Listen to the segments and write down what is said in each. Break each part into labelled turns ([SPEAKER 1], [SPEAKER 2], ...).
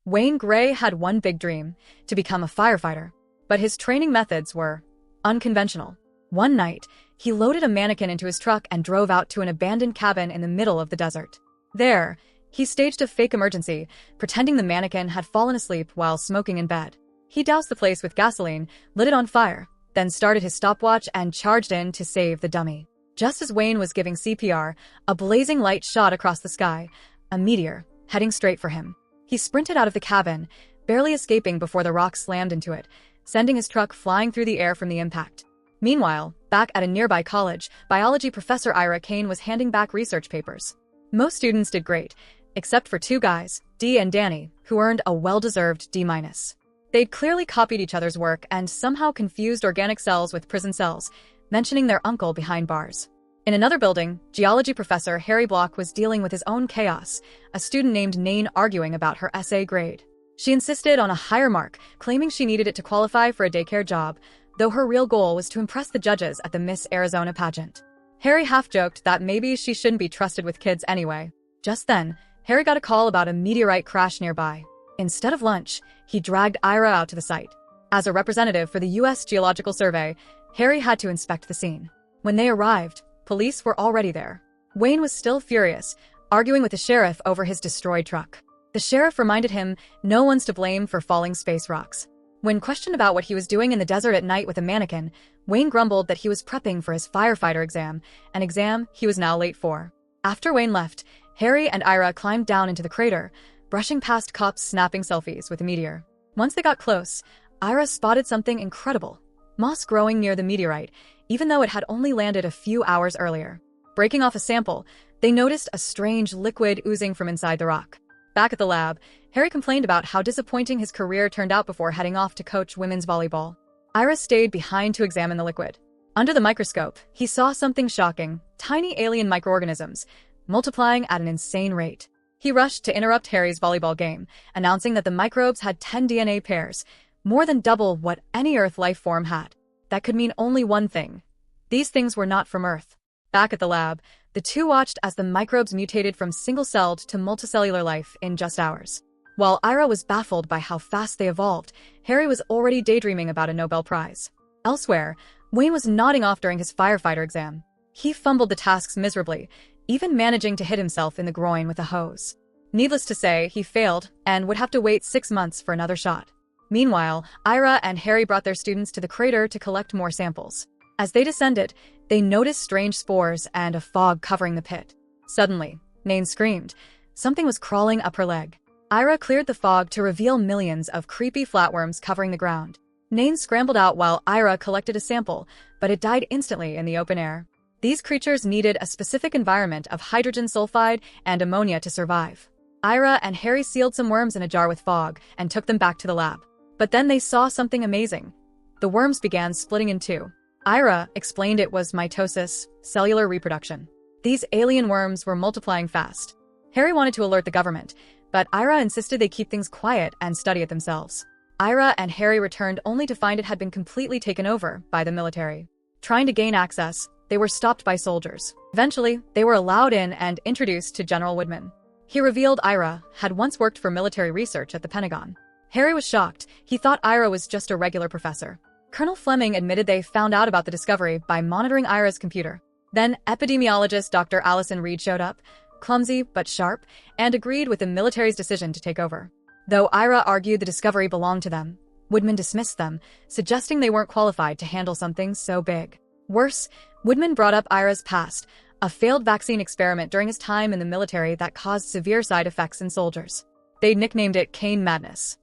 [SPEAKER 1] Wayne Gray had one big dream, to become a firefighter. But his training methods were unconventional. One night, he loaded a mannequin into his truck and drove out to an abandoned cabin in the middle of the desert. There, he staged a fake emergency, pretending the mannequin had fallen asleep while smoking in bed. He doused the place with gasoline, lit it on fire, then started his stopwatch and charged in to save the dummy. Just as Wayne was giving CPR, a blazing light shot across the sky, a meteor, heading straight for him. He sprinted out of the cabin, barely escaping before the rock slammed into it, sending his truck flying through the air from the impact. Meanwhile, back at a nearby college, biology professor Ira Kane was handing back research papers. Most students did great, except for two guys, Dee and Danny, who earned a well-deserved D-. They'd clearly copied each other's work and somehow confused organic cells with prison cells, mentioning their uncle behind bars. In another building, geology professor Harry Block was dealing with his own chaos, a student named Nain arguing about her essay grade. She insisted on a higher mark, claiming she needed it to qualify for a daycare job, though her real goal was to impress the judges at the Miss Arizona pageant. Harry half-joked that maybe she shouldn't be trusted with kids anyway. Just then, Harry got a call about a meteorite crash nearby. Instead of lunch, he dragged Ira out to the site. As a representative for the U.S. Geological Survey, Harry had to inspect the scene. When they arrived, police were already there. Wayne was still furious, arguing with the sheriff over his destroyed truck. The sheriff reminded him no one's to blame for falling space rocks. When questioned about what he was doing in the desert at night with a mannequin, Wayne grumbled that he was prepping for his firefighter exam, an exam he was now late for. After Wayne left, Harry and Ira climbed down into the crater, brushing past cops snapping selfies with the meteor. Once they got close, Ira spotted something incredible: moss growing near the meteorite, even though it had only landed a few hours earlier. Breaking off a sample, they noticed a strange liquid oozing from inside the rock. Back at the lab, Harry complained about how disappointing his career turned out before heading off to coach women's volleyball. Ira stayed behind to examine the liquid. Under the microscope, he saw something shocking: tiny alien microorganisms, multiplying at an insane rate. He rushed to interrupt Harry's volleyball game, announcing that the microbes had 10 DNA pairs, more than double what any Earth life form had. That could mean only one thing: these things were not from Earth. Back at the lab, the two watched as the microbes mutated from single-celled to multicellular life in just hours. While Ira was baffled by how fast they evolved, Harry was already daydreaming about a Nobel Prize. Elsewhere, Wayne was nodding off during his firefighter exam. He fumbled the tasks miserably, even managing to hit himself in the groin with a hose. Needless to say, he failed and would have to wait 6 months for another shot. Meanwhile, Ira and Harry brought their students to the crater to collect more samples. As they descended, they noticed strange spores and a fog covering the pit. Suddenly, Nain screamed. Something was crawling up her leg. Ira cleared the fog to reveal millions of creepy flatworms covering the ground. Nain scrambled out while Ira collected a sample, but it died instantly in the open air. These creatures needed a specific environment of hydrogen sulfide and ammonia to survive. Ira and Harry sealed some worms in a jar with fog and took them back to the lab. But then they saw something amazing. The worms began splitting in two. Ira explained it was mitosis, cellular reproduction. These alien worms were multiplying fast. Harry wanted to alert the government, but Ira insisted they keep things quiet and study it themselves. Ira and Harry returned only to find it had been completely taken over by the military. Trying to gain access, they were stopped by soldiers. Eventually, they were allowed in and introduced to General Woodman. He revealed Ira had once worked for military research at the Pentagon. Harry was shocked. He thought Ira was just a regular professor. Colonel Fleming admitted they found out about the discovery by monitoring Ira's computer. Then epidemiologist Dr. Allison Reed showed up, clumsy but sharp, and agreed with the military's decision to take over. Though Ira argued the discovery belonged to them, Woodman dismissed them, suggesting they weren't qualified to handle something so big. Worse, Woodman brought up Ira's past, a failed vaccine experiment during his time in the military that caused severe side effects in soldiers. They'd nicknamed it Kane Madness.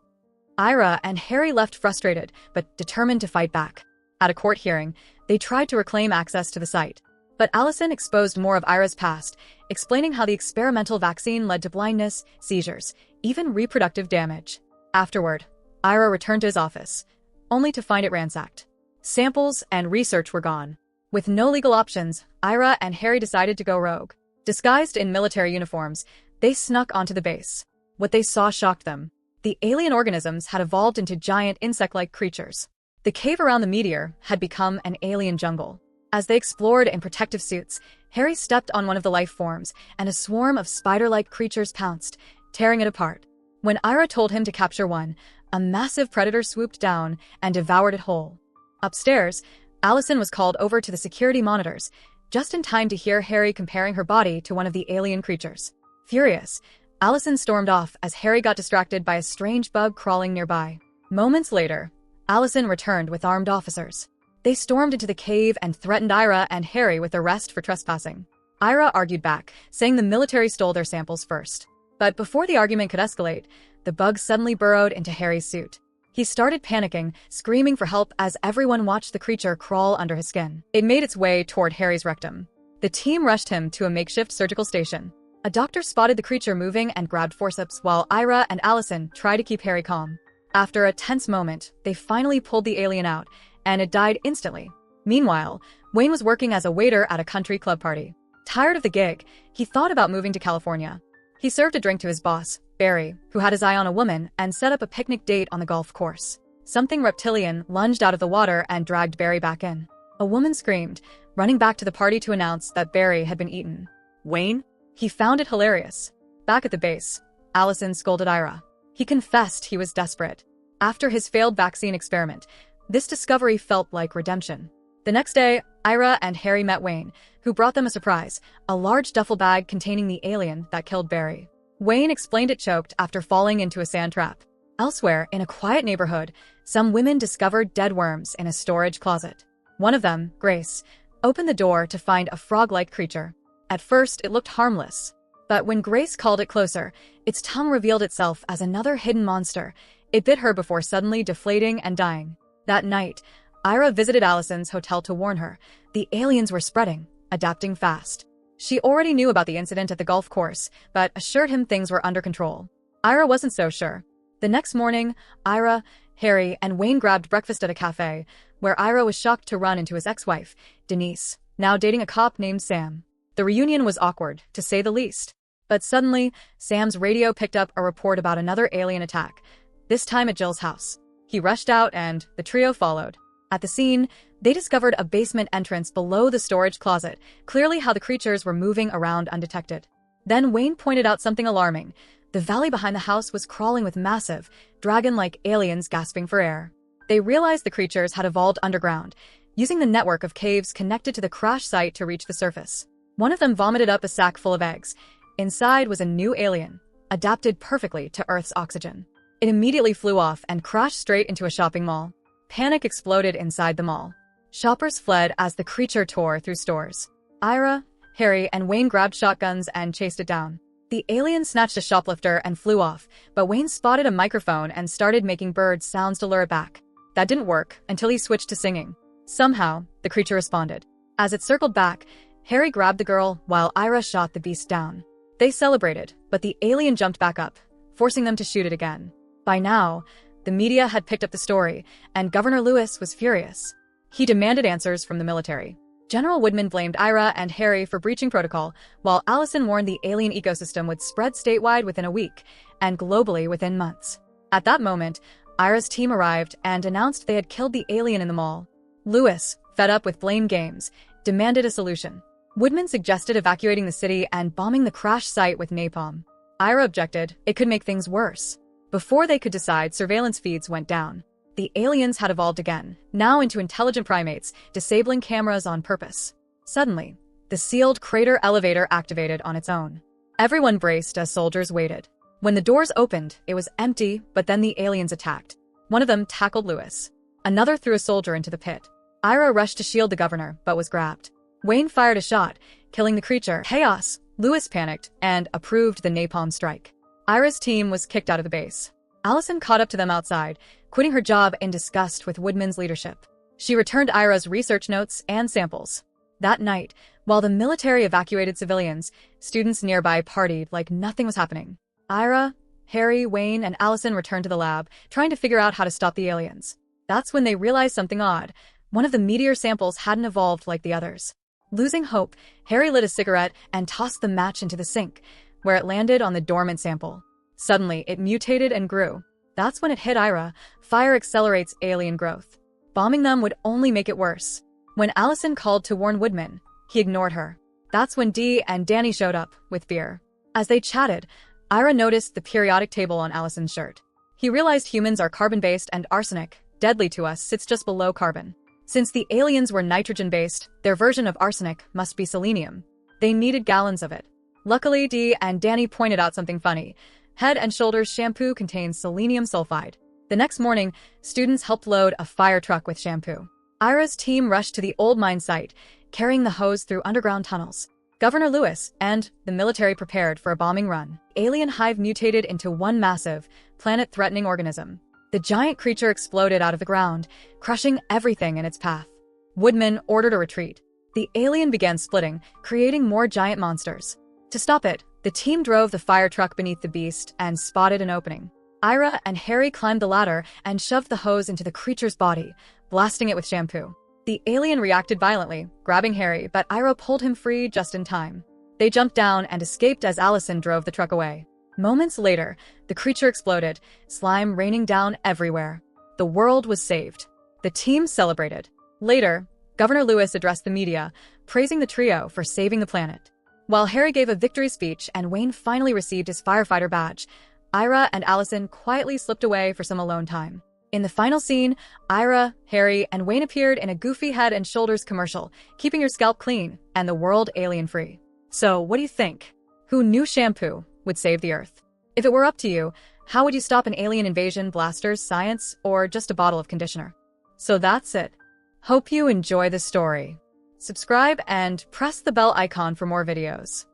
[SPEAKER 1] Ira and Harry left frustrated, but determined to fight back. At a court hearing, they tried to reclaim access to the site. But Allison exposed more of Ira's past, explaining how the experimental vaccine led to blindness, seizures, even reproductive damage. Afterward, Ira returned to his office, only to find it ransacked. Samples and research were gone. With no legal options, Ira and Harry decided to go rogue. Disguised in military uniforms, they snuck onto the base. What they saw shocked them. The alien organisms had evolved into giant insect-like creatures. The cave around the meteor had become an alien jungle. As they explored in protective suits, Harry stepped on one of the life forms, and a swarm of spider-like creatures pounced, tearing it apart. When Ira told him to capture one, a massive predator swooped down and devoured it whole. Upstairs, Allison was called over to the security monitors, just in time to hear Harry comparing her body to one of the alien creatures. Furious, Allison stormed off as Harry got distracted by a strange bug crawling nearby. Moments later, Allison returned with armed officers. They stormed into the cave and threatened Ira and Harry with arrest for trespassing. Ira argued back, saying the military stole their samples first. But before the argument could escalate, the bug suddenly burrowed into Harry's suit. He started panicking, screaming for help as everyone watched the creature crawl under his skin. It made its way toward Harry's rectum. The team rushed him to a makeshift surgical station. A doctor spotted the creature moving and grabbed forceps while Ira and Allison tried to keep Harry calm. After a tense moment, they finally pulled the alien out, and it died instantly. Meanwhile, Wayne was working as a waiter at a country club party. Tired of the gig, he thought about moving to California. He served a drink to his boss, Barry, who had his eye on a woman, and set up a picnic date on the golf course. Something reptilian lunged out of the water and dragged Barry back in. A woman screamed, running back to the party to announce that Barry had been eaten. Wayne? He found it hilarious. Back at the base, Allison scolded Ira. He confessed he was desperate. After his failed vaccine experiment, this discovery felt like redemption. The next day, Ira and Harry met Wayne, who brought them a surprise, a large duffel bag containing the alien that killed Barry. Wayne explained it choked after falling into a sand trap. Elsewhere, in a quiet neighborhood, some women discovered dead worms in a storage closet. One of them, Grace, opened the door to find a frog-like creature. At first, it looked harmless. But when Grace called it closer, its tongue revealed itself as another hidden monster. It bit her before suddenly deflating and dying. That night, Ira visited Allison's hotel to warn her. The aliens were spreading, adapting fast. She already knew about the incident at the golf course, but assured him things were under control. Ira wasn't so sure. The next morning, Ira, Harry, and Wayne grabbed breakfast at a cafe, where Ira was shocked to run into his ex-wife, Denise, now dating a cop named Sam. The reunion was awkward, to say the least. But suddenly, Sam's radio picked up a report about another alien attack, this time at Jill's house. He rushed out and the trio followed. At the scene, they discovered a basement entrance below the storage closet, clearly how the creatures were moving around undetected. Then Wayne pointed out something alarming. The valley behind the house was crawling with massive, dragon-like aliens gasping for air. They realized the creatures had evolved underground, using the network of caves connected to the crash site to reach the surface. One of them vomited up a sack full of eggs. Inside was a new alien, adapted perfectly to Earth's oxygen. It immediately flew off and crashed straight into a shopping mall. Panic exploded inside the mall. Shoppers fled as the creature tore through stores. Ira, Harry, and Wayne grabbed shotguns and chased it down. The alien snatched a shoplifter and flew off, but Wayne spotted a microphone and started making bird sounds to lure it back. That didn't work until he switched to singing. Somehow, the creature responded. As it circled back, Harry grabbed the girl while Ira shot the beast down. They celebrated, but the alien jumped back up, forcing them to shoot it again. By now, the media had picked up the story, and Governor Lewis was furious. He demanded answers from the military. General Woodman blamed Ira and Harry for breaching protocol, while Allison warned the alien ecosystem would spread statewide within a week, and globally within months. At that moment, Ira's team arrived and announced they had killed the alien in the mall. Lewis, fed up with blame games, demanded a solution. Woodman suggested evacuating the city and bombing the crash site with napalm. Ira objected, it could make things worse. Before they could decide, surveillance feeds went down. The aliens had evolved again, now into intelligent primates, disabling cameras on purpose. Suddenly, the sealed crater elevator activated on its own. Everyone braced as soldiers waited. When the doors opened, it was empty, but then the aliens attacked. One of them tackled Lewis. Another threw a soldier into the pit. Ira rushed to shield the governor, but was grabbed. Wayne fired a shot, killing the creature. Chaos! Lewis panicked and approved the napalm strike. Ira's team was kicked out of the base. Allison caught up to them outside, quitting her job in disgust with Woodman's leadership. She returned Ira's research notes and samples. That night, while the military evacuated civilians, students nearby partied like nothing was happening. Ira, Harry, Wayne, and Allison returned to the lab, trying to figure out how to stop the aliens. That's when they realized something odd. One of the meteor samples hadn't evolved like the others. Losing hope, Harry lit a cigarette and tossed the match into the sink, where it landed on the dormant sample. Suddenly, it mutated and grew. That's when it hit Ira. Fire accelerates alien growth. Bombing them would only make it worse. When Allison called to warn Woodman, he ignored her. That's when Dee and Danny showed up, with beer. As they chatted, Ira noticed the periodic table on Allison's shirt. He realized humans are carbon-based and arsenic, deadly to us, sits just below carbon. Since the aliens were nitrogen-based, their version of arsenic must be selenium. They needed gallons of it. Luckily, Dee and Danny pointed out something funny. Head and Shoulders shampoo contains selenium sulfide. The next morning, students helped load a fire truck with shampoo. Ira's team rushed to the old mine site, carrying the hose through underground tunnels. Governor Lewis and the military prepared for a bombing run. Alien hive mutated into one massive, planet-threatening organism. The giant creature exploded out of the ground, crushing everything in its path. Woodman ordered a retreat. The alien began splitting, creating more giant monsters. To stop it, the team drove the fire truck beneath the beast and spotted an opening. Ira and Harry climbed the ladder and shoved the hose into the creature's body, blasting it with shampoo. The alien reacted violently, grabbing Harry, but Ira pulled him free just in time. They jumped down and escaped as Allison drove the truck away. Moments later, the creature exploded, slime raining down everywhere. The world was saved. The team celebrated. Later, Governor Lewis addressed the media, praising the trio for saving the planet. While Harry gave a victory speech and Wayne finally received his firefighter badge, Ira and Allison quietly slipped away for some alone time. In the final scene, Ira, Harry, and Wayne appeared in a goofy Head and Shoulders commercial, keeping your scalp clean and the world alien-free. So, what do you think? Who knew shampoo would save the Earth? If it were up to you, how would you stop an alien invasion, blasters, science, or just a bottle of conditioner? So that's it. Hope you enjoy the story. Subscribe and press the bell icon for more videos.